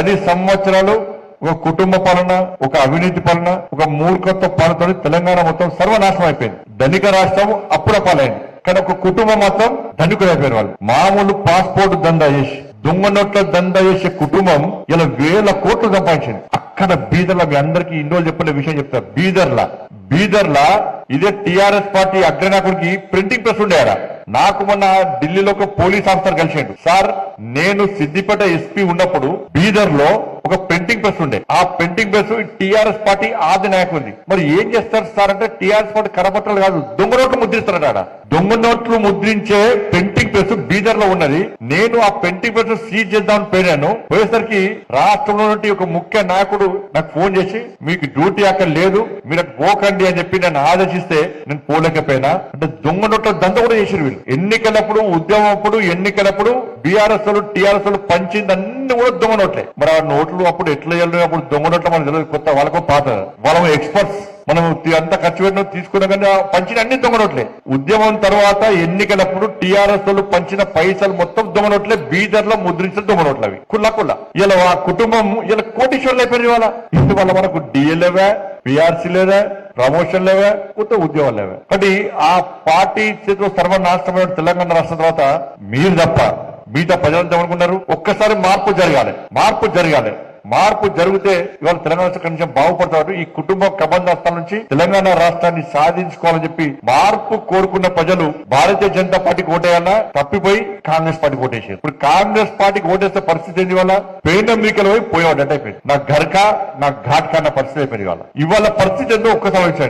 10 సంవత్సరాలు ఒక కుటుంబ పాలన, ఒక అవినీతి పాలన, ఒక మూర్ఖత్వ పాలనతో తెలంగాణ మొత్తం సర్వనాశనం అయిపోయింది. ధనిక రాష్ట్రం అప్పుడ పాలైంది, కానీ ఒక కుటుంబం మాత్రం ధనికులు అయిపోయిన వాళ్ళు. మామూలు పాస్పోర్ట్ దందా చేసి, దొంగ నోట్ల దందా చేసే కుటుంబం ఇలా 1000 కోట్లు సంపాదించింది. అక్కడ బీదర్ల, మీ అందరికీ ఇన్ని రోజులు చెప్పిన విషయం చెప్తారు. బీదర్లా ఇదే టీఆర్ఎస్ పార్టీ అగ్రనాయకుడికి ప్రింటింగ్ ప్రెస్ ఉండేయారా. నాకు మొన్న ఢిల్లీలో ఒక పోలీస్ ఆఫీసర్ కలిసిండు. సార్, నేను సిద్దిపేట ఎస్పీ ఉన్నప్పుడు బీదర్ లో ఒక ప్రింటింగ్ ప్రెస్ ఉండే. ఆ ప్రింటింగ్ ప్రెస్ టీఆర్ఎస్ పార్టీ ఆది నాయకుడిది. మరి ఏం చేస్తారు సార్ అంటే, టీఆర్ఎస్ పార్టీ కరపత్రాలు కాదు, దొంగ నోట్లు ముద్రిస్తారట. ఆడ దొంగ నోట్లు ముద్రించే ప్రింటింగ్ ప్రెస్ బీదర్ లో ఉన్నది. నేను ఆ ప్రింటింగ్ ప్రెస్ సీజ్ చేద్దామని పోయినాను. పోయేసరికి రాష్ట్రంలో ఒక ముఖ్య నాయకుడు నాకు ఫోన్ చేసి, మీకు డ్యూటీ అక్కడ లేదు, మీరు అటు పోకండి అని చెప్పి నన్ను ఆదేశిస్తే నేను పోలేకపోయినా. అంటే దొంగ నోట్ల దంద కూడా చేసారు వీళ్ళు. ఎన్నికలప్పుడు, ఉద్యమం అప్పుడు, ఎన్నికలప్పుడు బీఆర్ఎస్ టీఆర్ఎస్ పంచింది అన్ని కూడా దొంగ నోట్లే. మరి ఆ నోట్లు అప్పుడు ఎట్లా వెళ్ళిన, అప్పుడు దొంగ నోట్లు మనకు తెలియదు, కొత్త వాళ్ళకు పాత, వాళ్ళ ఎక్స్పర్ట్స్. మనం అంత ఖర్చు పెట్టిన తీసుకున్నా కానీ పంచిన అన్ని దొంగ నోట్లే. ఉద్యమం తర్వాత ఎన్నికలప్పుడు టీఆర్ఎస్ పంచిన పైసలు మొత్తం దొంగ నోట్లే. బీదర్ లో ముద్రించిన దొంగ నోట్లు అవి కుళ్ళ. ఇలా ఆ కుటుంబం ఇలా కోటీశ్వర్లు అయిపోయింది. వాళ్ళ మనకు డిఎల్ఏవా, పిఆర్సీ లేదా, ప్రమోషన్ లేవా, కొత్త ఉద్యోగాలు లేవా. కాబట్టి ఆ పార్టీ చేతిలో సర్వనాశనమైన తెలంగాణ రాష్ట్రం తర్వాత మీరు తప్ప మిగతా ప్రజలంతా ఏమనుకున్నారు, ఒక్కసారి మార్పు జరగాలి. మార్పు జరిగితే ఇవాళ తెలంగాణ రాష్ట్రం కొంచెం బాగుపడతారు. ఈ కుటుంబ కబంధాస్తాల నుంచి తెలంగాణ రాష్ట్రాన్ని సాధించుకోవాలని చెప్పి మార్పు కోరుకున్న ప్రజలు భారతీయ జనతా పార్టీకి ఓటేయాలా, తప్పిపోయి కాంగ్రెస్ పార్టీకి ఓటేసారు. ఇప్పుడు కాంగ్రెస్ పార్టీకి ఓటేస్తే పరిస్థితి ఏంటి, వల్ల పెయిన్ మీకలు పోయి పోయేవాడు అంటే అయిపోయింది. నా ఘర్కా నా ఘాట్ కన్న పరిస్థితి అయిపోయింది. ఇవాళ పరిస్థితి ఏంటో ఒక్కసారి వచ్చండి.